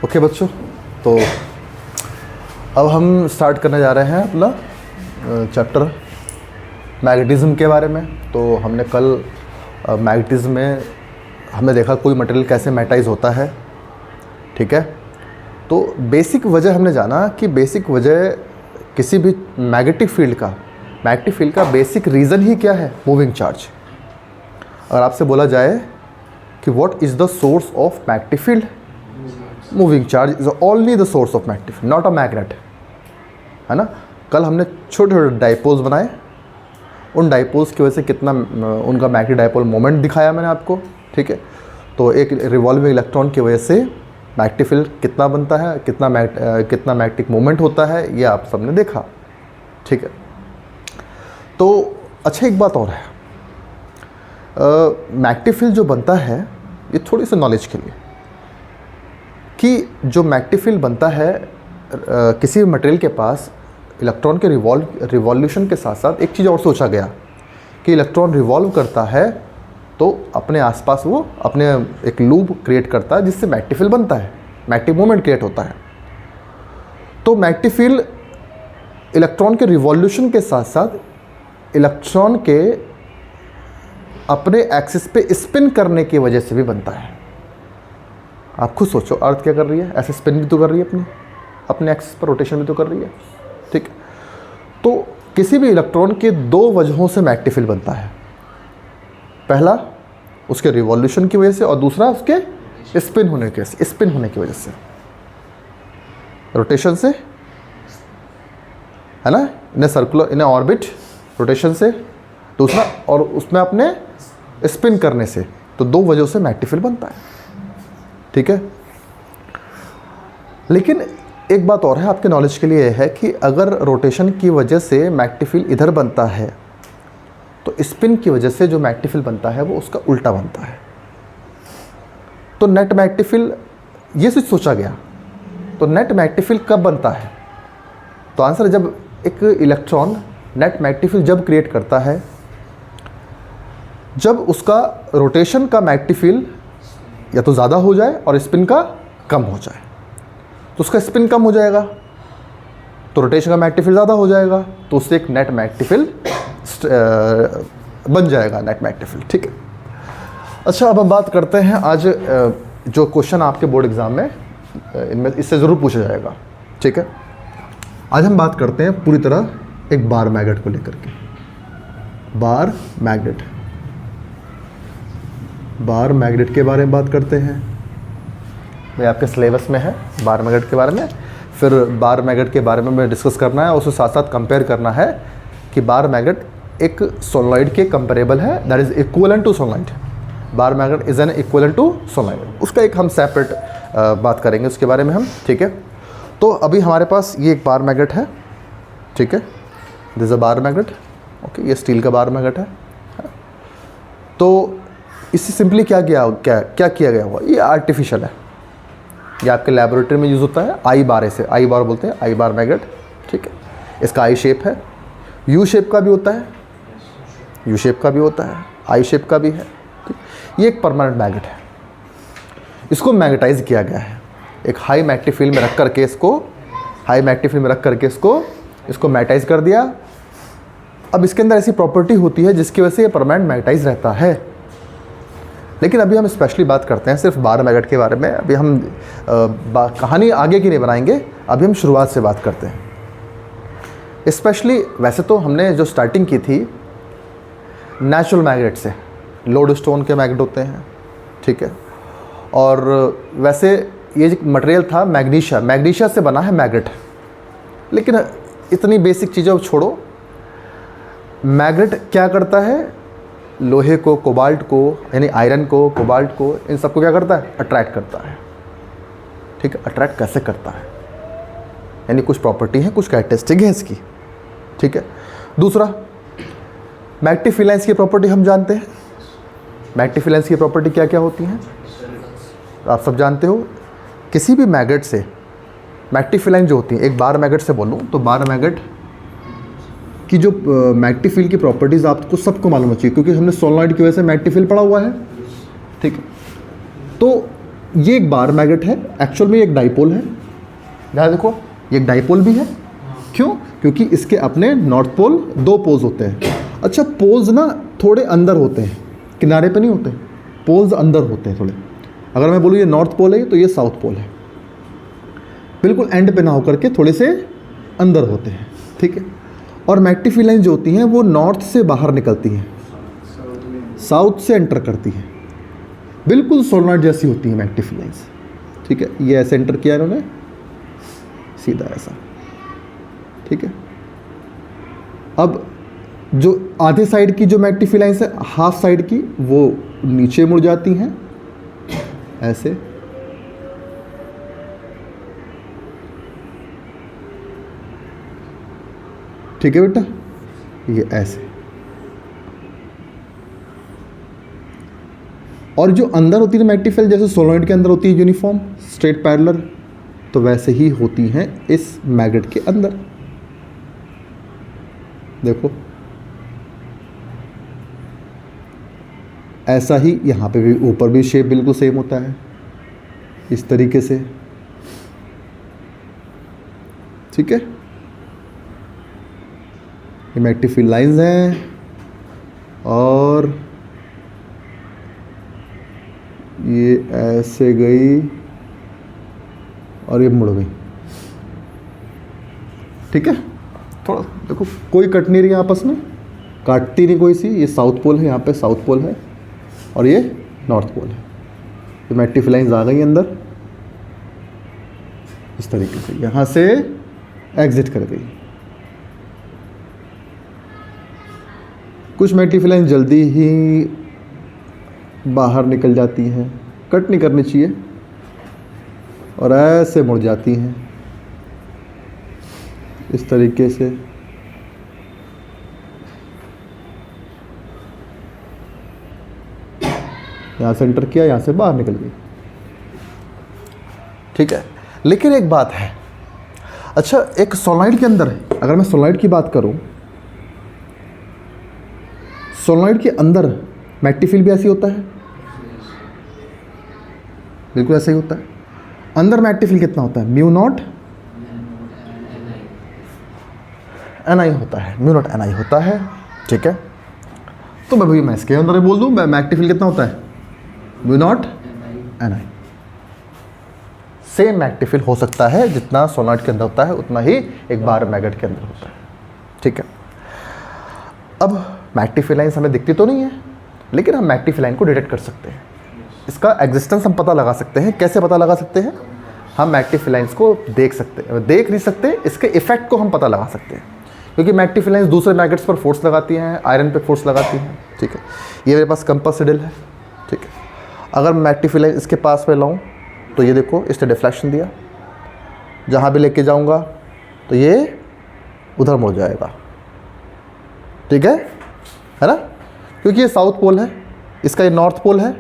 Okay बच्चों, तो अब हम स्टार्ट करने जा रहे हैं अपना चैप्टर मैग्नेटिज्म के बारे में। तो हमने कल मैग्नेटिज्म में हमने देखा कोई मटेरियल कैसे मैग्नेटाइज होता है, ठीक है। तो बेसिक वजह हमने जाना कि बेसिक वजह किसी भी मैग्नेटिक फील्ड का बेसिक रीज़न ही क्या है, मूविंग चार्ज। अगर आपसे बोला जाए कि what is the source of magnetic field, moving charge is only the source of magnetic field, not a magnet, है ना। कल हमने छोटे छोटे डाइपोल्स बनाए, उन डाइपोल्स की वजह से कितना उनका मैग्नेटिक डाइपोल मोमेंट दिखाया मैंने आपको, ठीक है। तो एक रिवॉल्विंग इलेक्ट्रॉन की वजह से मैग्नेटिक फील्ड कितना बनता है, कितना मैग्नेटिक मोमेंट होता है, ये आप सबने देखा, ठीक है। तो अच्छा, एक बात और है, मैग्नेटिक फील्ड जो बनता है, ये थोड़ी सी नॉलेज के लिए, कि जो मैग्नेटिक फील्ड बनता है किसी भी मटेरियल के पास इलेक्ट्रॉन के रिवॉल्यूशन के साथ साथ एक चीज़ और सोचा गया कि इलेक्ट्रॉन रिवॉल्व करता है तो अपने आसपास वो अपने एक लूप क्रिएट करता है जिससे मैग्नेटिक फील्ड बनता है, मैग्नेटिक मोमेंट क्रिएट होता है। तो मैग्नेटिक फील्ड इलेक्ट्रॉन के रिवॉल्यूशन के साथ साथ इलेक्ट्रॉन के अपने एक्सिस पे स्पिन करने की वजह से भी बनता है। आप खुद सोचो, अर्थ क्या कर रही है, ऐसे स्पिन भी तो कर रही है, अपने एक्सिस पर रोटेशन भी तो कर रही है, ठीक। तो किसी भी इलेक्ट्रॉन के दो वजहों से मैग्नेटिक फील्ड बनता है, पहला उसके रिवॉल्यूशन की वजह से और दूसरा उसके स्पिन होने की वजह से, रोटेशन से, है ना, in circular in orbit rotation से, दूसरा और उसमें अपने स्पिन करने से। तो दो वजहों से मैग्नेटिक फील्ड बनता है, ठीक है। लेकिन एक बात और है आपके नॉलेज के लिए है कि अगर रोटेशन की वजह से मैग्नेटिक फील्ड इधर बनता है तो स्पिन की वजह से जो मैग्नेटिक फील्ड बनता है वो उसका उल्टा बनता है। तो नेट मैग्नेटिक फील्ड, ये सोचा गया, तो नेट मैग्नेटिक फील्ड कब बनता है? तो आंसर, जब एक इलेक्ट्रॉन नेट मैग्नेटिक फील्ड जब क्रिएट करता है जब उसका रोटेशन का मैग्नेटिक फील्ड या तो ज़्यादा हो जाए और स्पिन का कम हो जाए। तो उसका स्पिन कम हो जाएगा तो रोटेशन का मैग्नेटिक फील्ड ज़्यादा हो जाएगा, तो उससे एक नेट मैग्नेटिक फील्ड बन जाएगा, नेट मैग्नेटिक फील्ड, ठीक है। अच्छा, अब हम बात करते हैं आज जो क्वेश्चन आपके बोर्ड एग्जाम में इनमें इससे ज़रूर पूछा जाएगा, ठीक है। आज हम बात करते हैं पूरी तरह एक बार मैग्नेट को लेकर के। बार मैग्नेट के बारे में बात करते हैं। ये आपके सिलेबस में है बार मैग्नेट के बारे में। फिर बार मैग्नेट के बारे में हमें डिस्कस करना है, उसके साथ साथ कंपेयर करना है कि बार मैग्नेट एक सोलेनॉइड के कंपेरेबल है, that is equivalent to solenoid. Bar magnet is an equivalent to solenoid. उसका एक हम सेपरेट बात करेंगे उसके बारे में हम, ठीक है। तो अभी हमारे पास ये एक बार मैग्नेट है, ठीक है, this a bar magnet, okay. ये स्टील का बार मैग्नेट है। तो इससे सिंपली क्या किया गया हुआ, ये आर्टिफिशियल है, ये आपके लेबोरेटरी में यूज़ होता है। आई बार, ऐसे आई बार बोलते हैं, आई बार मैग्नेट, ठीक है। इसका आई शेप है, यू शेप का भी होता है, यू शेप का भी होता है, आई शेप का भी है, ठीक। ये एक परमानेंट मैग्नेट है, इसको मैग्नेटाइज किया गया है एक हाई मैग्नेटिक फील्ड में रख करके, इसको मैग्नेटाइज कर दिया। अब इसके अंदर ऐसी प्रॉपर्टी होती है जिसकी वजह से ये परमानेंट मैग्नेटाइज रहता है। लेकिन अभी हम स्पेशली बात करते हैं सिर्फ बार मैग्नेट के बारे में। अभी हम कहानी आगे की नहीं बनाएंगे, अभी हम शुरुआत से बात करते हैं। स्पेशली वैसे तो हमने जो स्टार्टिंग की थी नेचुरल मैग्नेट से, लोडस्टोन के मैग्नेट होते हैं, ठीक है। और वैसे ये जो मटेरियल था मैग्नीशिया से बना है मैग्नेट। लेकिन इतनी बेसिक चीज़ें छोड़ो, मैग्नेट क्या करता है, लोहे को, कोबाल्ट को, यानी आयरन को, कोबाल्ट को, इन सबको क्या करता है, अट्रैक्ट करता है, ठीक है। अट्रैक्ट कैसे करता है, यानी कुछ प्रॉपर्टी है, कुछ कैरेक्टरिस्टिक है इसकी, ठीक है। दूसरा, मैग्नेटिक फील्ड लाइंस की प्रॉपर्टी हम जानते हैं। मैग्नेटिक फील्ड लाइंस की प्रॉपर्टी क्या क्या होती हैं आप सब जानते हो। किसी भी मैग्नेट से मैग्नेटिक फील्ड लाइन जो होती है, एक बार मैग्नेट से बोलूँ तो बार मैग्नेट कि जो मैग्नेटिक फील्ड की प्रॉपर्टीज़ आपको सबको मालूम चाहिए, क्योंकि हमने सोलेनॉइड की वजह से मैग्नेटिक फील्ड पढ़ा हुआ है, ठीक है। तो ये एक बार मैग्नेट है, एक्चुअल में ये एक डाइपोल है। यहाँ देखो ये एक डाइपोल भी है। क्यों? क्योंकि इसके अपने नॉर्थ पोल 2 पोल्स होते हैं। अच्छा, पोल्स ना थोड़े अंदर होते हैं, किनारे पे नहीं होते, पोल्स अंदर होते हैं थोड़े। अगर मैं बोलूँ ये नॉर्थ पोल है तो ये साउथ पोल है, बिल्कुल एंड पे ना होकर के थोड़े से अंदर होते हैं, ठीक है। और मैग्नेटिक लाइन जो होती हैं वो नॉर्थ से बाहर निकलती हैं, साउथ से एंटर करती हैं, बिल्कुल सोलनॉइड जैसी होती हैं मैग्नेटिक लाइन्स, ठीक है। ये ऐसे एंटर किया इन्होंने, सीधा ऐसा, ठीक है। अब जो आधे साइड की जो मैग्नेटिक लाइन्स है, हाफ साइड की, वो नीचे मुड़ जाती हैं ऐसे, ठीक है बेटा, ये ऐसे। और जो अंदर होती है मैग्नेटिक फील्ड, जैसे सोलनॉइड के अंदर होती है यूनिफॉर्म स्ट्रेट पैरेलल, तो वैसे ही होती हैं इस मैग्नेट के अंदर। देखो ऐसा ही यहाँ पे भी, ऊपर भी शेप बिल्कुल सेम होता है इस तरीके से, ठीक है। ये मैग्नेटिक फील्ड लाइंस हैं और ये ऐसे गई और ये मुड़ गई, ठीक है। थोड़ा देखो कोई कट नहीं रही है आपस में, काटती नहीं कोई सी। ये साउथ पोल है, यहाँ पे साउथ पोल है और ये नॉर्थ पोल है। ये मैग्नेटिक लाइंस आ गई अंदर इस तरीके से, यहाँ से एग्जिट कर गई। कुछ मैग्नेटिक लाइंस जल्दी ही बाहर निकल जाती हैं, कट नहीं करनी चाहिए, और ऐसे मुड़ जाती हैं इस तरीके से। यहाँ से एंटर किया, यहाँ से बाहर निकल गई, ठीक है। लेकिन एक बात है, अच्छा एक सोलनॉइड के अंदर, अगर मैं सोलनॉइड की बात करूं, सोलनॉइड के अंदर मैग्नेटिक फील्ड भी ऐसी होता है, बिल्कुल ऐसा ही होता है। अंदर मैग्नेटिक फील्ड कितना होता है? म्यू नॉट एन आई होता है, म्यू नॉट एन आई होता है, ठीक है। तो मैं भाई मैं इसके अंदर बोल दूं, मैग्नेटिक फील्ड कितना होता है? Mu not an I. Same magnetic field हो सकता है जितना सोलनॉइड के अंदर होता है, उतना ही एक बार मैग्नेट के अंदर होता है, ठीक है। अब मैग्नेटिक फील्ड लाइन्स हमें दिखती तो नहीं है, लेकिन हम मैग्नेटिक लाइन को डिटेक्ट कर सकते हैं। इसका एग्जिस्टेंस हम पता लगा सकते हैं। कैसे पता लगा सकते हैं? हम मैग्नेटिक लाइन्स को देख सकते हैं, देख नहीं सकते, इसके इफेक्ट को हम पता लगा सकते हैं, क्योंकि मैग्नेटिक लाइन्स दूसरे मैग्नेट्स पर फोर्स लगाती हैं, आयरन पे फोर्स लगाती हैं, ठीक है। ये मेरे पास कंपास निडल है, ठीक है। अगर मैग्नेटिक लाइन इसके पास में लाऊं तो ये देखो इसने डिफ्लेक्शन दिया, जहाँ भी लेके जाऊंगा तो ये उधर मुड़ जाएगा, ठीक है ना, क्योंकि ये साउथ पोल है, इसका ये नॉर्थ पोल है,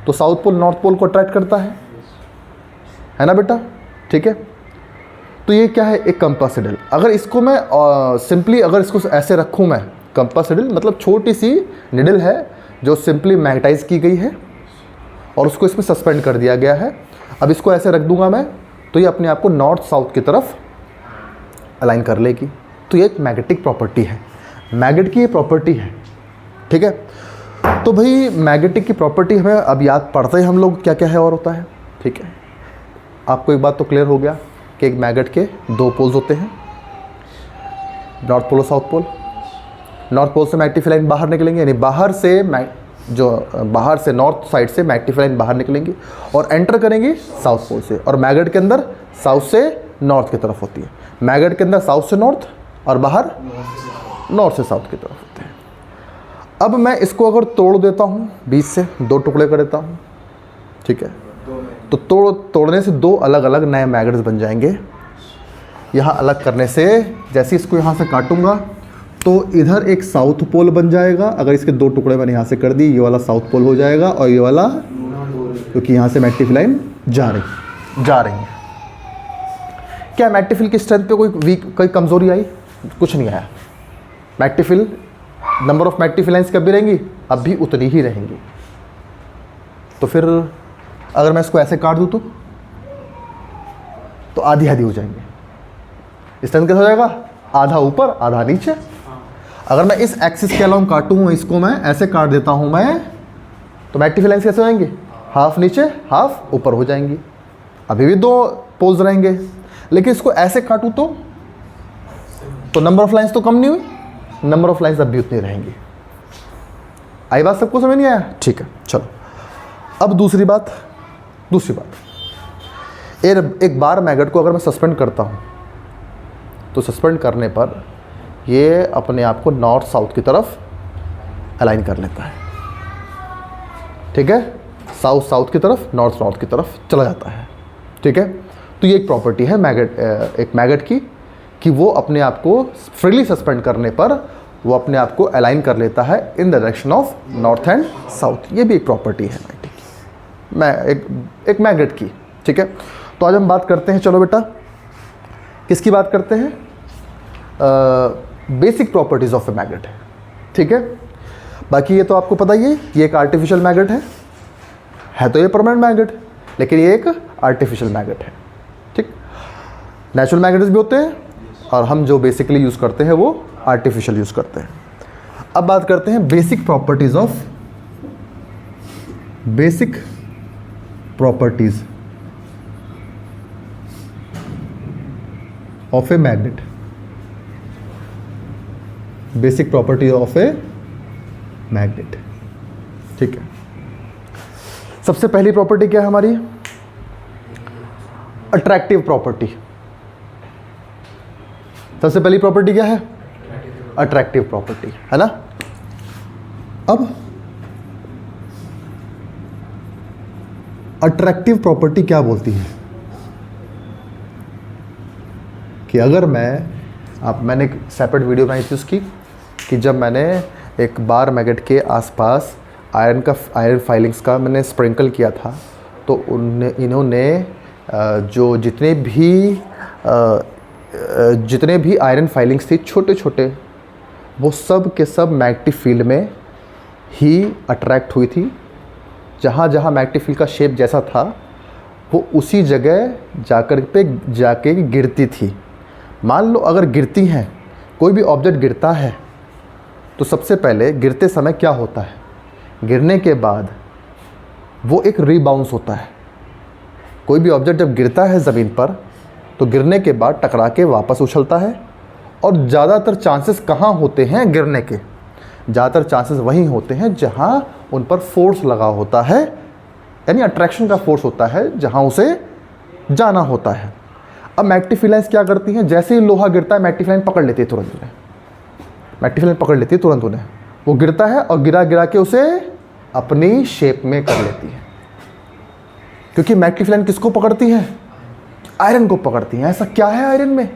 तो साउथ पोल नॉर्थ पोल को अट्रैक्ट करता है ना बेटा, ठीक है। तो ये क्या है? एक कंपास निडल। अगर इसको मैं सिंपली अगर इसको ऐसे रखूँ मैं, कंपास निडल मतलब छोटी सी निडल है जो सिंपली मैग्नेटाइज की गई है और उसको इसमें सस्पेंड कर दिया गया है। अब इसको ऐसे रख दूंगा मैं तो ये अपने आप को नॉर्थ साउथ की तरफ अलाइन कर लेगी। तो ये एक मैग्नेटिक प्रॉपर्टी है, मैग्नेट की ये प्रॉपर्टी है, ठीक है। तो भाई मैग्नेटिक की प्रॉपर्टी हमें अब याद पड़ते हैं हम लोग क्या क्या है और होता है, ठीक है। आपको एक बात तो क्लियर हो गया कि एक मैग्नेट के 2 पोल्स होते हैं, नॉर्थ पोल और साउथ पोल। नॉर्थ पोल से मैग्नेटिक लाइन बाहर निकलेंगे, यानी बाहर से नॉर्थ साइड से मैग्नेटिक लाइन बाहर निकलेंगी और एंटर करेंगी साउथ पोल से, और मैग्नेट के अंदर साउथ से नॉर्थ की तरफ होती है। मैग्नेट के अंदर साउथ से नॉर्थ और बाहर नॉर्थ से साउथ की तरफ होते हैं। अब मैं इसको अगर तोड़ देता हूँ, बीच से 2 टुकड़े कर देता हूँ, ठीक है, तो तोड़ने से 2 अलग अलग नए मैग्नेट्स बन जाएंगे। यहाँ अलग करने से, जैसे इसको यहाँ से काटूंगा तो इधर एक साउथ पोल बन जाएगा। अगर इसके 2 टुकड़े मैंने यहाँ से कर दी, ये वाला साउथ पोल हो जाएगा और ये वाला, क्योंकि यहाँ से मैग्नेटिक लाइन जा रही है। क्या मैग्नेटिक फील्ड की स्ट्रेंथ पे कोई कमजोरी आई? कुछ नहीं आया। Magnetic field, number of magnetic lines कब भी रहेंगी? अब भी उतनी ही रहेंगी। तो फिर अगर मैं इसको ऐसे काट दूँ तो आधी आधी हो जाएंगे। इस तरह कैसे हो जाएगा, आधा ऊपर आधा नीचे। अगर मैं इस एक्सिस के अलावा काटूँ, इसको मैं ऐसे काट देता हूँ मैं, तो मैग्नेटिक फील्ड लाइंस कैसे हो जाएंगे, हाफ नीचे हाफ ऊपर हो जाएंगी। अभी भी दो पोल्स रहेंगे, लेकिन इसको ऐसे काटूँ तो नंबर ऑफ लाइंस तो कम नहीं हुई, नंबर ऑफ लाइंस अब भी उतनी रहेंगी। आई बात सबको समझ नहीं आया? ठीक है, चलो अब दूसरी बात एक बार मैग्नेट को अगर मैं सस्पेंड करता हूँ तो सस्पेंड करने पर ये अपने आप को नॉर्थ साउथ की तरफ अलाइन कर लेता है। ठीक है, साउथ साउथ की तरफ, नॉर्थ नॉर्थ की तरफ चला जाता है। ठीक है, तो ये एक प्रॉपर्टी है एक मैग्नेट की कि वो अपने आप को फ्रीली सस्पेंड करने पर वो अपने आप को अलाइन कर लेता है in the direction of north and south. ये भी एक प्रॉपर्टी है एक मैग्नेट की। ठीक है, तो आज हम बात करते हैं, चलो बेटा किसकी बात करते हैं, basic properties of a magnet है। ठीक है, बाकी ये तो आपको पता ही है, ये एक आर्टिफिशियल मैग्नेट है तो ये परमानेंट मैग्नेट, लेकिन ये एक आर्टिफिशियल मैग्नेट है। ठीक, नेचुरल मैग्नेट्स भी होते हैं और हम जो बेसिकली यूज़ करते हैं वो आर्टिफिशियल यूज़ करते हैं। अब बात करते हैं basic properties of a magnet. Basic property of a magnet. ठीक है, सबसे पहली प्रॉपर्टी क्या है हमारी, अट्रैक्टिव प्रॉपर्टी। सबसे पहली प्रॉपर्टी क्या है, अट्रैक्टिव प्रॉपर्टी, है ना। अब अट्रैक्टिव प्रॉपर्टी क्या बोलती है कि अगर मैंने एक सेपरेट वीडियो बनाई थी उसकी, कि जब मैंने एक बार मैग्नेट के आसपास आयरन फाइलिंग्स का मैंने स्प्रिंकल किया था, तो इन्होंने जो जितने भी आयरन फाइलिंग्स थी छोटे छोटे, वो सब के सब मैग्नेटिक फील्ड में ही अट्रैक्ट हुई थी। जहाँ जहाँ मैग्नेटिक फील्ड का शेप जैसा था वो उसी जगह जाके गिरती थी। मान लो अगर गिरती हैं, कोई भी ऑब्जेक्ट गिरता है तो सबसे पहले गिरते समय क्या होता है, गिरने के बाद वो एक रीबाउंस होता है। कोई भी ऑब्जेक्ट जब गिरता है ज़मीन पर तो गिरने के बाद टकरा के वापस उछलता है, और ज़्यादातर चांसेस कहाँ होते हैं गिरने के, ज़्यादातर चांसेस वहीं होते हैं जहाँ उन पर फोर्स लगा होता है, यानी अट्रैक्शन का फोर्स होता है जहाँ उसे जाना होता है। अब मैग्नेटिक फील्ड लाइंस क्या करती हैं, जैसे ही लोहा गिरता है मैग्नेटिक फील्ड लाइन पकड़ लेती है तुरंत उन्हें, मैग्नेटिक फील्ड लाइन पकड़ लेती है तुरंत उन्हें। वो गिरता है और गिरा के उसे अपनी शेप में कर लेती है, क्योंकि मैग्नेटिक फील्ड लाइन किसको पकड़ती है, आयरन को पकड़ती हैं। ऐसा क्या है आयरन में,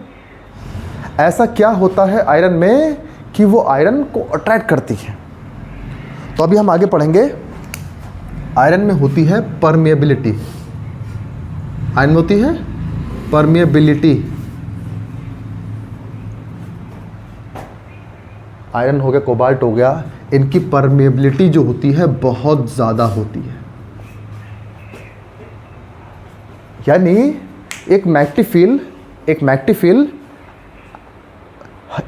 ऐसा क्या होता है आयरन में कि वो आयरन को अट्रैक्ट करती है। तो अभी हम आगे पढ़ेंगे। आयरन में होती है परमिएबिलिटी, आयरन में होती है परमिएबिलिटी। आयरन हो गया, कोबाल्ट हो गया, इनकी परमिएबिलिटी जो होती है बहुत ज़्यादा होती है। यानी एक मैग्नेटिक फील्ड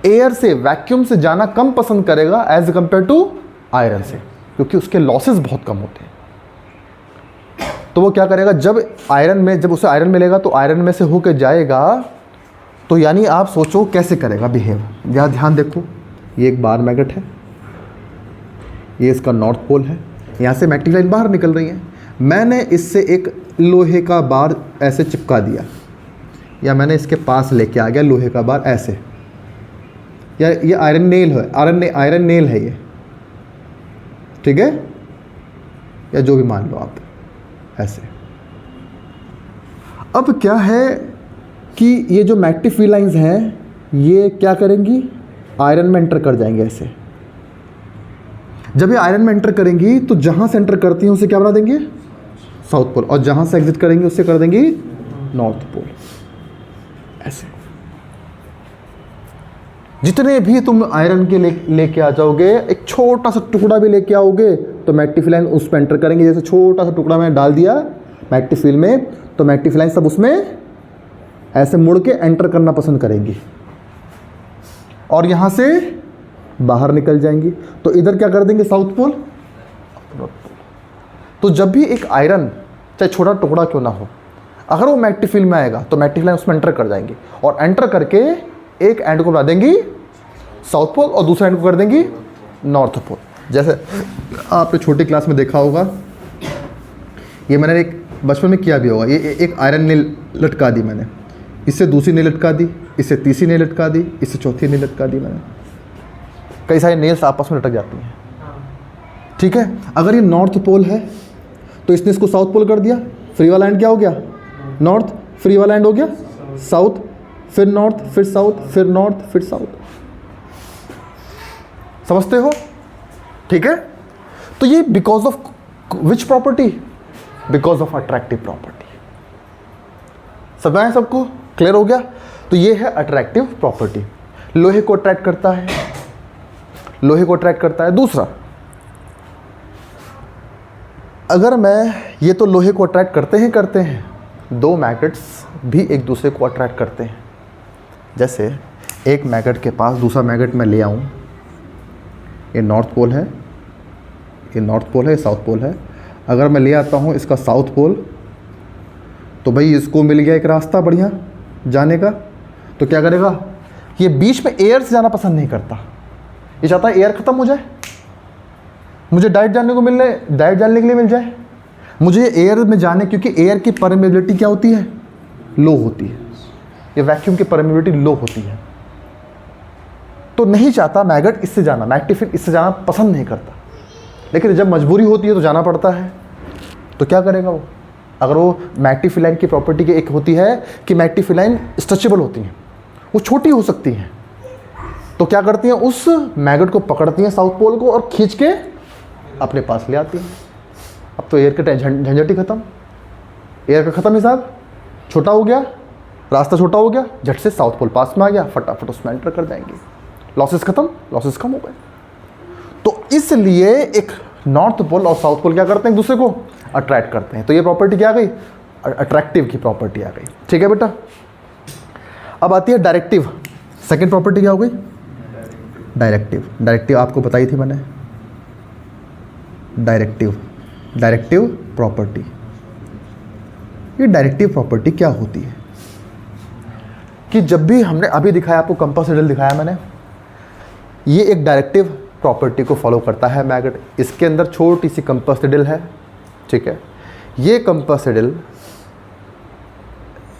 एयर से, वैक्यूम से जाना कम पसंद करेगा एज कंपेयर टू आयरन से, क्योंकि उसके लॉसेस बहुत कम होते हैं। तो वो क्या करेगा, जब उसे आयरन मिलेगा तो आयरन में से होकर जाएगा, तो यानी आप सोचो कैसे करेगा बिहेव। यहाँ ध्यान देखो, ये एक बार मैग्नेट है, ये इसका नॉर्थ पोल है, यहाँ से मैग्नेटिक लाइन बाहर निकल रही है। मैंने इससे एक लोहे का बार ऐसे चिपका दिया, या मैंने इसके पास लेके आ गया लोहे का बार ऐसे, या ये आयरन नेल है, आयरन नेल है ये, ठीक है, या जो भी मान लो आप ऐसे। अब क्या है कि ये जो मैग्नेटिक फील्ड लाइंस हैं ये क्या करेंगी, आयरन में एंटर कर जाएंगे ऐसे। जब ये आयरन में एंटर करेंगी तो जहाँ से एंटर करती हैं उसे क्या बना देंगे, साउथ पोल, और जहाँ से एग्जिट करेंगे उससे कर देंगी नॉर्थ पोल, ऐसे। जितने भी तुम आयरन के लेके आ जाओगे, एक छोटा सा टुकड़ा भी लेके आओगे तो मैग्नेटिक फील्ड लाइन उस पर एंटर करेंगे। जैसे छोटा सा टुकड़ा मैंने डाल दिया मैग्नेटिक फील्ड में, तो मैग्नेटिक लाइन सब उसमें ऐसे मुड़ के एंटर करना पसंद करेंगी और यहाँ से बाहर निकल जाएंगी। तो इधर क्या कर देंगे, साउथ पोल। तो जब भी एक आयरन चाहे छोटा टुकड़ा क्यों ना हो, अगर वो मैग्नेटिक फील्ड में आएगा तो मैग्नेटिक लाइन उसमें एंटर कर जाएंगी और एंटर करके एक एंड को बना देंगी साउथ पोल और दूसरे एंड को कर देंगी नॉर्थ पोल। जैसे आपने छोटी क्लास में देखा होगा, ये मैंने एक बचपन में किया भी होगा, ये एक आयरन ने लटका दी मैंने, इससे दूसरी ने लटका दी, इससे तीसरी ने लटका दी, इससे चौथी ने लटका दी मैंने। कई सारे नेल्स आपस में लटक जाती हैं, ठीक है। अगर ये नॉर्थ पोल है तो इसने इसको साउथ पोल कर दिया, फ्री वाला एंड क्या हो गया, नॉर्थ, फ्री वाला एंड हो गया साउथ, फिर नॉर्थ, फिर साउथ, फिर नॉर्थ, फिर साउथ। समझते हो, ठीक है। तो ये because of which property, because of attractive property. समझ आया सबको, क्लियर हो गया। तो ये है अट्रैक्टिव प्रॉपर्टी, लोहे को अट्रैक्ट करता है, लोहे को अट्रैक्ट करता है। दूसरा, अगर मैं, ये तो लोहे को अट्रैक्ट करते हैं, दो मैग्नेट्स भी एक दूसरे को अट्रैक्ट करते हैं। जैसे एक मैग्नेट के पास दूसरा मैग्नेट मैं ले आऊँ, ये नॉर्थ पोल है, ये नॉर्थ पोल है, ये साउथ पोल है। अगर मैं ले आता हूँ इसका साउथ पोल, तो भाई इसको मिल गया एक रास्ता बढ़िया जाने का, तो क्या करेगा, ये बीच में एयर से जाना पसंद नहीं करता, ये चाहता है एयर ख़त्म हो जाए, मुझे डायरेक्ट जाने के लिए मिल जाए, मुझे एयर में जाने, क्योंकि एयर की परमेबिलिटी क्या होती है, लो होती है, ये वैक्यूम की परमेबिलिटी लो होती है, तो नहीं चाहता मैग्नेट इससे जाना, मैग्नेटिक फील्ड इससे जाना पसंद नहीं करता। लेकिन जब मजबूरी होती है तो जाना पड़ता है, तो क्या करेगा वो, अगर वो मैग्नेटिक फील्ड लाइन की प्रॉपर्टी की एक होती है कि मैग्नेटिक फील्ड लाइन स्ट्रेचेबल होती हैं, वो छोटी हो सकती हैं, तो क्या करती हैं, उस मैग्नेट को पकड़ती हैं साउथ पोल को और खींच के अपने पास ले आती हैं। अब तो एयर का झंझट ही खत्म, एयर का खत्म हिसाब, छोटा हो गया, रास्ता छोटा हो गया, झट से साउथ पोल पास में आ गया, फटाफट उसमें एंटर कर जाएंगे, लॉसेस खत्म, लॉसेस कम हो गए। तो इसलिए एक नॉर्थ पोल और साउथ पोल क्या करते हैं, एक दूसरे को अट्रैक्ट करते हैं। तो ये प्रॉपर्टी क्या आ गई, अट्रैक्टिव की प्रॉपर्टी आ गई, ठीक है बेटा। अब आती है डायरेक्टिव, सेकेंड प्रॉपर्टी क्या हो गई, डायरेक्टिव। डायरेक्टिव आपको बताई थी मैंने, डायरेक्टिव प्रॉपर्टी। ये डायरेक्टिव प्रॉपर्टी क्या होती है कि जब भी हमने अभी दिखाया, आपको कंपास निडल दिखाया मैंने, ये एक डायरेक्टिव प्रॉपर्टी को फॉलो करता है मैग्नेट। इसके अंदर छोटी सी कंपास निडल है, ठीक है। ये कंपास निडल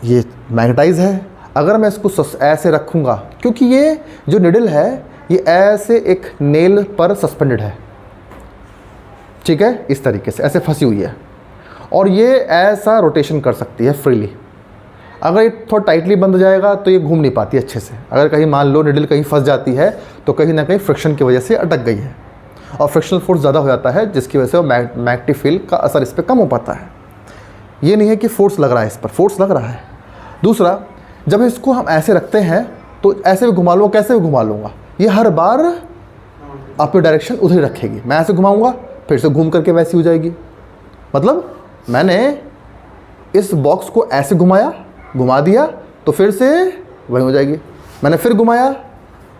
ये मैग्नेटाइज है। अगर मैं इसको ऐसे रखूँगा, क्योंकि ये जो निडल है ये ऐसे एक नेल पर सस्पेंडेड है, ठीक है, इस तरीके से ऐसे फंसी हुई है, और ये ऐसा रोटेशन कर सकती है फ्रीली। अगर ये थोड़ा टाइटली बंद हो जाएगा तो ये घूम नहीं पाती अच्छे से। अगर कहीं मान लो निडल कहीं फंस जाती है तो कहीं ना कहीं फ्रिक्शन की वजह से अटक गई है, और फ्रिक्शनल फोर्स ज़्यादा हो जाता है, जिसकी वजह से वो मैग्नेटिक फील्ड का असर इस पर कम हो पाता है। ये नहीं है कि फोर्स लग रहा है, इस पर फोर्स लग रहा है। दूसरा, जब इसको हम ऐसे रखते हैं तो ऐसे भी घुमा लूँगा, कैसे भी घुमा लूँगा, ये हर बार अपनी डायरेक्शन उधर ही रखेगी। मैं ऐसे घुमाऊँगा, फिर से घूम करके वैसी हो जाएगी। मतलब मैंने इस बॉक्स को ऐसे घुमा दिया तो फिर से वही हो जाएगी। मैंने फिर घुमाया,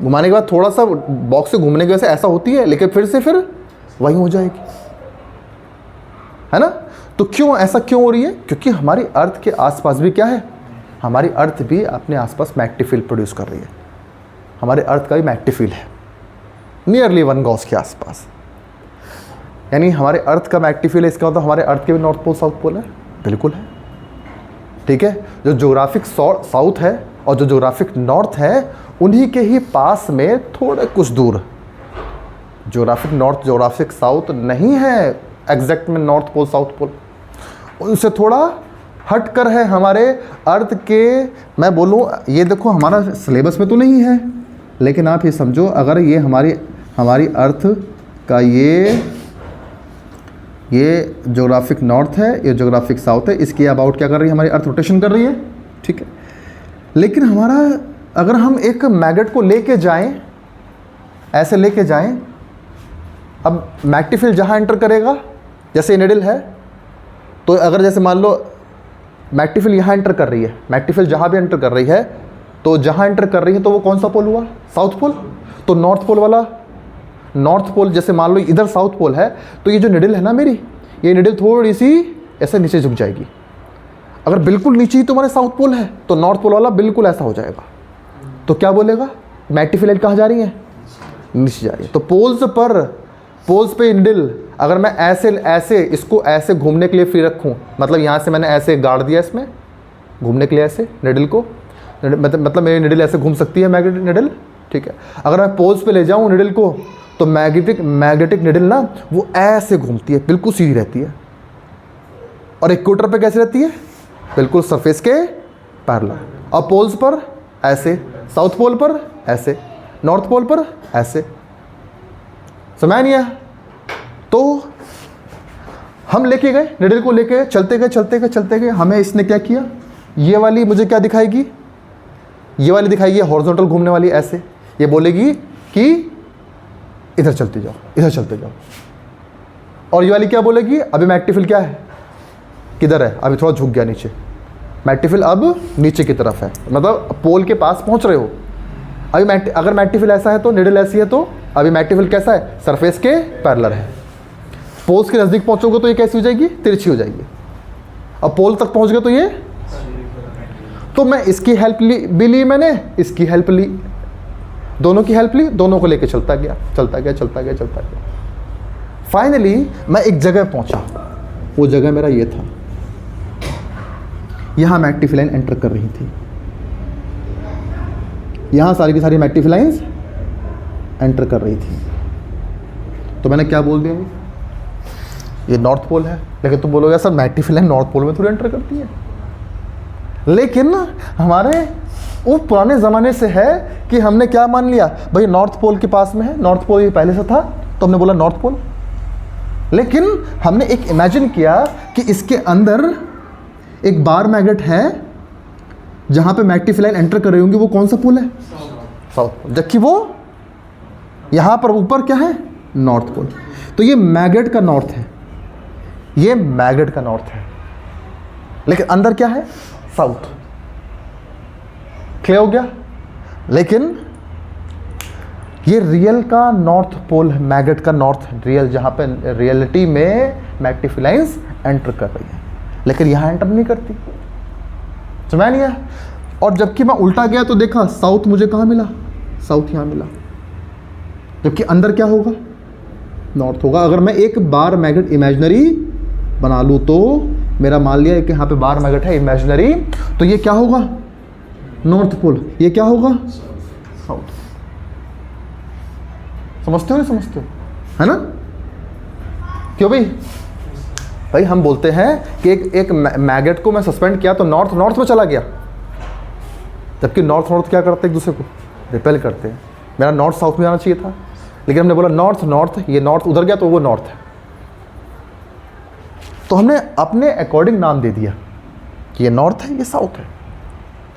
घुमाने के बाद थोड़ा सा बॉक्स से घूमने की वजह से ऐसा होती है, लेकिन फिर वही हो जाएगी, है ना। तो क्यों ऐसा क्यों हो रही है, क्योंकि हमारी अर्थ के आसपास भी क्या है, हमारी अर्थ भी अपने आसपास मैग्नेटिक फील्ड प्रोड्यूस कर रही है। हमारे अर्थ का भी मैग्नेटिक फील्ड है नियरली 1 गॉस के आसपास, यानी हमारे अर्थ का मैग्नेटिक फील्ड है। इसका मतलब हमारे अर्थ के भी नॉर्थ पोल साउथ पोल है, बिल्कुल है, ठीक है। जो ज्योग्राफिक साउथ है और जो ज्योग्राफिक नॉर्थ है, उन्हीं के ही पास में थोड़े कुछ दूर, ज्योग्राफिक नॉर्थ ज्योग्राफिक साउथ नहीं है एग्जैक्ट में नॉर्थ पोल साउथ पोल, उनसे थोड़ा हट कर है हमारे अर्थ के। मैं बोलूँ, ये देखो हमारा सिलेबस में तो नहीं है, लेकिन आप ये समझो, अगर ये हमारी अर्थ का ये ज्योग्राफिक नॉर्थ है, ये ज्योग्राफिक साउथ है, इसकी अबाउट क्या कर रही है हमारी अर्थ, रोटेशन कर रही है, ठीक है। लेकिन हमारा, अगर हम एक मैग्नेट को लेके जाएं, ऐसे लेके जाएं, अब मैग्नेटिक फील्ड जहाँ एंटर करेगा, जैसे निडल है, तो अगर जैसे मान लो मैग्नेटिक फील्ड यहाँ एंटर कर रही है, मैग्नेटिक फील्ड जहाँ भी एंटर कर रही है, तो जहाँ एंटर कर रही है तो वो कौन सा पोल हुआ? South pole. तो नॉर्थ पोल वाला, नॉर्थ पोल जैसे मान लो इधर साउथ पोल है, तो ये जो निडल है ना मेरी, ये निडल थोड़ी सी ऐसे नीचे झुक जाएगी। अगर बिल्कुल नीचे ही तुम्हारे साउथ पोल है तो नॉर्थ पोल वाला बिल्कुल ऐसा हो जाएगा। तो क्या बोलेगा? मैग्नेटिक फील्ड कहाँ जा रही है? नीचे जा रही है। तो पोल्स पे निडल अगर मैं ऐसे इसको ऐसे घूमने के लिए फ्री रखूँ, मतलब यहाँ से मैंने ऐसे गाड़ दिया इसमें घूमने के लिए, ऐसे निडल को, मतलब मेरी निडल ऐसे घूम सकती है मैग्नेटिक निडल, ठीक है। अगर मैं पोल्स पे ले जाऊँ निडल को तो मैग्नेटिक निडल ना वो ऐसे घूमती है, बिल्कुल सीधी रहती है। और इक्वेटर पे कैसे रहती है? बिल्कुल सरफेस के पैरेलल। और पोल्स पर ऐसे, साउथ पोल पर ऐसे, नॉर्थ पोल पर ऐसे। समझ नहीं आया? तो हम लेके गए निडल को, लेके चलते गए, हमें इसने क्या किया? ये वाली मुझे क्या दिखाएगी? ये वाली दिखाएगी हॉरिजॉन्टल घूमने वाली ऐसे। ये बोलेगी कि इधर चलते जाओ। और ये वाली क्या बोलेगी? अभी मैग्नेटिक फील्ड क्या है, किधर है? अभी थोड़ा झुक गया नीचे, मैग्नेटिक फील्ड अब नीचे की तरफ है, मतलब पोल के पास पहुंच रहे हो। अभी अगर मैग्नेटिक फील्ड ऐसा है तो निडल ऐसी है, तो अभी मैग्नेटिक फील्ड कैसा है? सरफेस के पैरेलल है। पोल्स के नज़दीक पहुंचोगे तो ये कैसी हो जाएगी? तिरछी हो जाएगी। अब पोल तक पहुंच गए तो ये, तो मैं इसकी हेल्प भी ली, मैंने इसकी हेल्प ली, दोनों की हेल्प ली, दोनों को लेके चलता गया। फाइनली मैं एक जगह पहुंचा, वो जगह मेरा ये था, यहाँ मैग्नेटिक लाइन एंटर कर रही थी, यहाँ सारी की सारी मैग्नेटिक लाइंस एंटर कर रही थी। तो मैंने क्या बोल दिया? ये नॉर्थ पोल है। लेकिन तुम बोलोगे sir magnetic line north pole में थोड़ी एंटर करती है। लेकिन हमारे वो पुराने ज़माने से है कि हमने क्या मान लिया, भाई नॉर्थ पोल के पास में है, नॉर्थ पोल ये पहले से था, तो हमने बोला नॉर्थ पोल। लेकिन हमने एक इमेजिन किया कि इसके अंदर एक बार मैग्नेट है जहाँ पे मैग्नेटिक लाइन एंटर कर रही होंगी, वो कौन सा पोल है? South pole. जबकि वो यहाँ पर ऊपर क्या है? North pole. तो ये मैग्नेट का नॉर्थ है, ये मैग्नेट का नॉर्थ है, लेकिन अंदर क्या है? साउथ। क्लियर हो गया? लेकिन ये रियल का नॉर्थ पोल है, मैग्नेट का नॉर्थ रियल, जहाँ पे रियलिटी में मैग्नेटिक लाइंस एंटर कर रही है, लेकिन यहाँ एंटर नहीं करती। समझ नहीं आया? और जबकि मैं उल्टा गया तो देखा साउथ मुझे कहाँ मिला? साउथ यहाँ मिला। जबकि अंदर क्या होगा? नॉर्थ होगा। अगर मैं एक बार मैग्नेट इमेजिनरी बना लूँ तो मेरा मान लिया कि यहाँ पे बार मैग्नेट है इमेजिनरी, तो ये क्या होगा? North pole. ये क्या होगा? साउथ। समझते हो नहीं समझते हो? है ना? क्यों भाई हम बोलते हैं कि एक मैग्नेट को मैं सस्पेंड किया तो नॉर्थ में चला गया, जबकि नॉर्थ क्या करते हैं? एक दूसरे को रिपेल करते हैं। मेरा नॉर्थ साउथ में जाना चाहिए था, लेकिन हमने बोला नॉर्थ, ये नॉर्थ उधर गया तो वो नॉर्थ है। तो हमने अपने अकॉर्डिंग नाम दे दिया कि ये नॉर्थ है, ये साउथ है,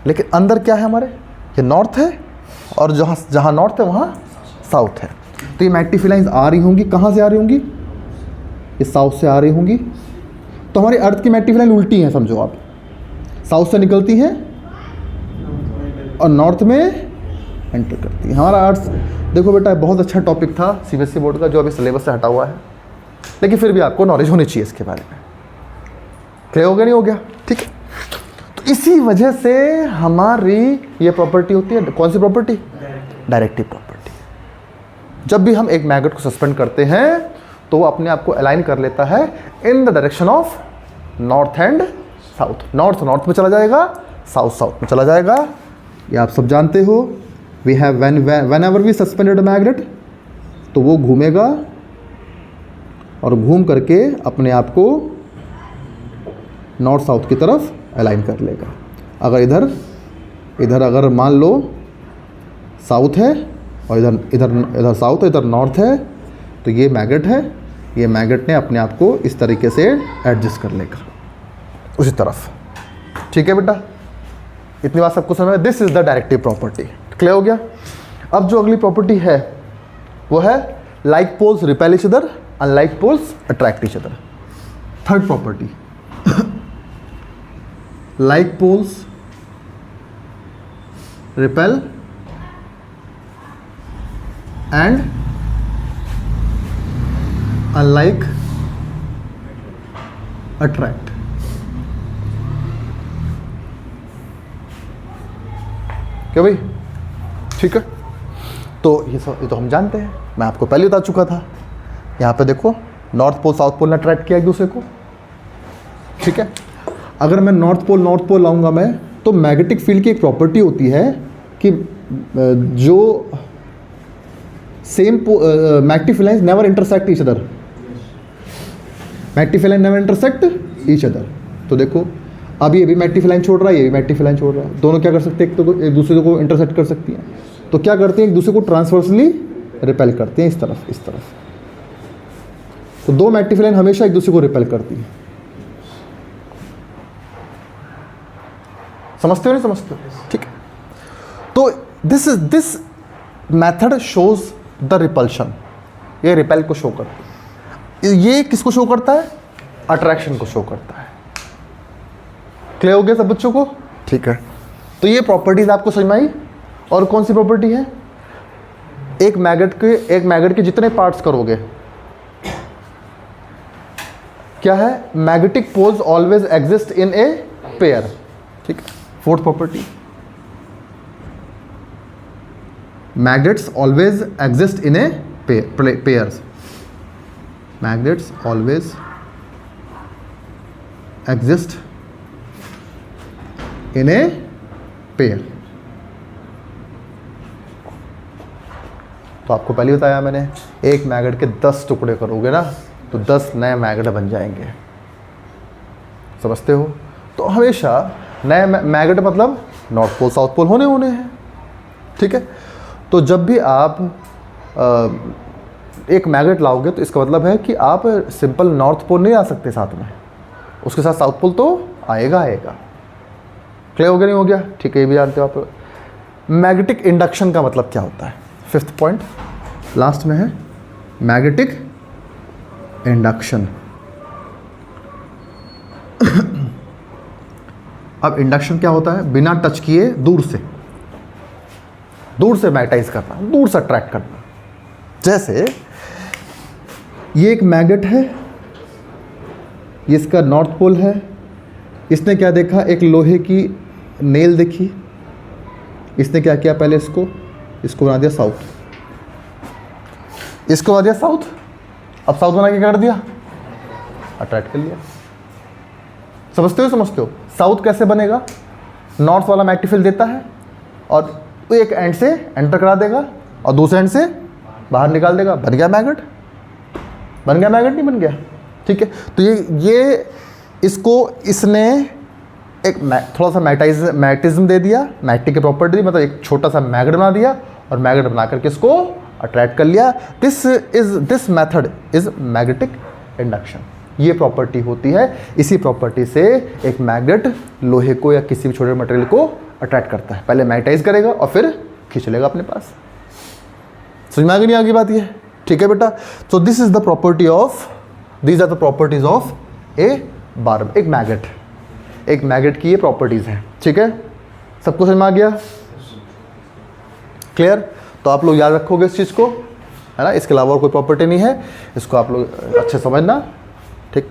लेकिन अंदर क्या है हमारे? ये नॉर्थ है, और जहाँ नॉर्थ है वहाँ साउथ है। तो ये मैग्नेटिक लाइंस आ रही होंगी, कहाँ से आ रही होंगी? ये साउथ से आ रही होंगी। तो हमारी अर्थ की मैग्नेटिक लाइन उल्टी है, समझो आप, साउथ से निकलती है और नॉर्थ में एंटर करती है। हमारा अर्थ, देखो बेटा बहुत अच्छा टॉपिक था सीबीएसई बोर्ड का, जो अभी सिलेबस से हटा हुआ है, लेकिन फिर भी आपको नॉलेज होनी चाहिए इसके बारे में। क्लियर हो गया? नहीं हो गया? ठीक है। तो इसी वजह से हमारी ये प्रॉपर्टी होती है, कौन सी प्रॉपर्टी? Directive property. जब भी हम एक मैग्नेट को सस्पेंड करते हैं तो वो अपने आप को अलाइन कर लेता है in the direction of north and south. North में चला जाएगा, साउथ में चला जाएगा। ये आप सब जानते हो। We have whenever we suspended magnet, तो वो घूमेगा और घूम करके अपने आप को नॉर्थ साउथ की तरफ अलाइन कर लेगा। अगर इधर अगर मान लो साउथ है और इधर साउथ है, इधर नॉर्थ है, तो ये मैग्नेट है, ये मैग्नेट ने अपने आप को इस तरीके से एडजस्ट कर लेगा उसी तरफ। ठीक है बेटा? इतनी बात सबको समझ में? This is the directive property. Clear हो गया? अब जो अगली प्रॉपर्टी है वो है like poles repel each other, unlike poles attract each other. Third property like poles repel and unlike attract। क्या भाई, ठीक है। तो ये तो हम जानते हैं, मैं आपको पहले बता चुका था। यहाँ पे देखो नॉर्थ पोल साउथ पोल ने अट्रैक्ट किया एक दूसरे को, ठीक है। अगर मैं नॉर्थ पोल लाऊंगा मैं, तो मैग्नेटिक फील्ड की एक प्रॉपर्टी होती है कि जो same magnetic field lines never intersect each other, magnetic field line never intersect each other. तो देखो अब ये भी मैग्नेटिक फील्ड लाइन छोड़ रहा है, ये भी मैग्नेटिक फील्ड लाइन छोड़ रहा है, दोनों क्या कर सकते हैं, एक दूसरे को इंटरसेक्ट कर सकती हैं। तो क्या करते हैं, एक दूसरे को ट्रांसवर्सली रिपेल करते हैं, इस तरफ इस तरफ। तो दो मैग्नेटिक फील्ड लाइन हमेशा एक दूसरे को रिपेल करती है। समझते हो नहीं समझते हो, ठीक है। तो this method shows the repulsion, ये रिपेल को शो करता है। ये किसको शो करता है, अट्रैक्शन को शो करता है। क्लियर हो गया सब बच्चों को, ठीक है। तो ये प्रॉपर्टीज आपको समझ में आई। और कौन सी प्रॉपर्टी है, एक मैग्नेट के जितने पार्ट्स करोगे, क्या है, magnetic poles always exist in a pair, ठीक है। Fourth property, magnets always exist in a pairs, magnets always exist in a pair. तो आपको पहले बताया मैंने, एक मैग्नेट के 10 टुकड़े करोगे ना, तो 10 नए मैग्नेट बन जाएंगे। समझते हो। तो हमेशा नए मैग्नेट मतलब नॉर्थ पोल साउथ पोल होने हैं, ठीक है। तो जब भी आप एक मैग्नेट लाओगे, तो इसका मतलब है कि आप सिंपल नॉर्थ पोल नहीं आ सकते साथ में, उसके साथ साउथ पोल तो आएगा। क्लियर हो गया नहीं हो गया, ठीक है। ये भी जानते हो आप। मैग्नेटिक इंडक्शन का मतलब क्या होता है, फिफ्थ पॉइंट लास्ट में है, मैग्नेटिक इंडक्शन। अब इंडक्शन क्या होता है, बिना टच किए दूर से मैग्नेटाइज करना, दूर से अट्रैक्ट करना। जैसे ये एक मैग्नेट है, ये इसका नॉर्थ पोल है, इसने क्या देखा, एक लोहे की नेल देखी, इसने क्या किया, पहले इसको बना दिया साउथ, इसको बना दिया साउथ। अब साउथ बना के क्या कर दिया, अट्रैक्ट कर लिया। समझते हो। साउथ कैसे बनेगा, नॉर्थ वाला मैग्नेटिक फील्ड देता है और एक एंड से एंटर करा देगा और दूसरे एंड से बाहर निकाल देगा, बन गया मैग्नेट नहीं बन गया, ठीक है। तो ये इसने एक थोड़ा सा मैग्नेटिज्म दे दिया, मैग्नेटिक की प्रॉपर्टी, मतलब एक छोटा सा मैग्नेट बना दिया और मैग्नेट बना करके इसको अट्रैक्ट कर लिया। This method is magnetic induction. ये प्रॉपर्टी होती है, इसी प्रॉपर्टी से एक मैग्नेट लोहे को या किसी भी छोटे मटेरियल को अट्रैक्ट करता है। पहले मैग्नेटाइज करेगा और फिर खींच लेगा अपने पास। समझ में आ गई नहीं आगे बात, ये ठीक है बेटा। तो this are the properties of a bar, एक मैग्नेट की ये प्रॉपर्टीज हैं, ठीक है। सबको समझ में आ गया, क्लियर। तो आप लोग याद रखोगे इस चीज़ को, है ना। इसके अलावा और कोई प्रॉपर्टी नहीं है, इसको आप लोग अच्छे समझना, ठीक।